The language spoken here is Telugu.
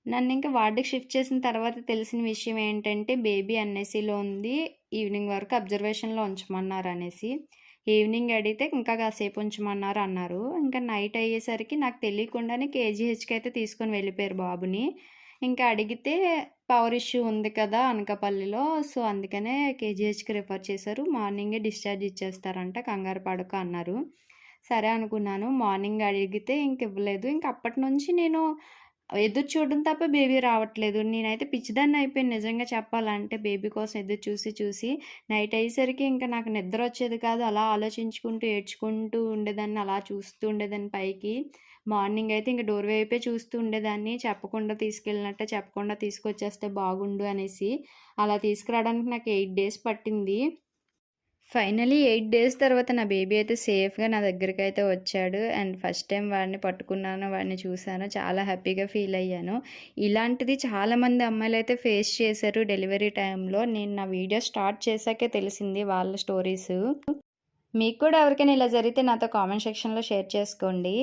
నన్నింక వార్డ్‌కి షిఫ్ట్ చేసిన తర్వాత తెలిసిన విషయం ఏంటంటే, బేబీ ఎన్‌ఐసీలో ఉంది. ఈవినింగ్ వరకు అబ్జర్వేషన్‌లో ఉంచమన్నారనేసి. ఈవినింగ్ అడిగితే ఇంకా కాసేపు ఉంచమన్నారు అన్నారు. ఇంకా నైట్ అయ్యేసరికి నాకు తెలియకుండానే కేజీహెచ్‌కైతే తీసుకొని వెళ్ళిపోయారు బాబుని. ఇంకా అడిగితే పవర్ ఇష్యూ ఉంది కదా అనకాపల్లిలో. సో, అందుకనే కేజీహెచ్‌కి రిఫర్ చేశారు. మార్నింగే డిశ్చార్జ్ ఇచ్చేస్తారంట, కంగారు పడకు అన్నారు. సరే అనుకున్నాను. మార్నింగ్ అడిగితే ఇంక ఇవ్వలేదు. ఇంక అప్పటినుంచి నేను ఎదురు చూడడం తప్ప బేబీ రావట్లేదు. నేనైతే పిచ్చిదాన్ని అయిపోయాను నిజంగా చెప్పాలంటే బేబీ కోసం ఎదురు చూసి చూసి. నైట్ అయ్యేసరికి ఇంక నాకు నిద్ర వచ్చేది కాదు. అలా ఆలోచించుకుంటూ, ఏడ్చుకుంటూ ఉండేదాన్ని. అలా చూస్తూ ఉండేదాన్ని పైకి. మార్నింగ్ అయితే ఇంక డోర్ వైపే చూస్తూ ఉండేదాన్ని. చెప్పకుండా తీసుకెళ్ళినట్టే చెప్పకుండా తీసుకొచ్చేస్తే బాగుండు అనేసి. అలా తీసుకురావడానికి నాకు 8 డేస్ పట్టింది. ఫైనలీ 8 డేస్ తర్వాత నా బేబీ అయితే సేఫ్‌గా నా దగ్గరికైతే వచ్చాడు. అండ్ ఫస్ట్ టైమ్ వాడిని పట్టుకున్నాను, వాడిని చూసాను. చాలా హ్యాపీగా ఫీల్ అయ్యాను. ఇలాంటిది చాలామంది అమ్మాయిలైతే ఫేస్ చేశారు డెలివరీ టైంలో. నేను నా వీడియో స్టార్ట్ చేశాకే తెలిసింది వాళ్ళ స్టోరీసు. మీకు కూడా ఎవరికైనా ఇలా జరిగితే నాతో కామెంట్ సెక్షన్‌లో షేర్ చేసుకోండి.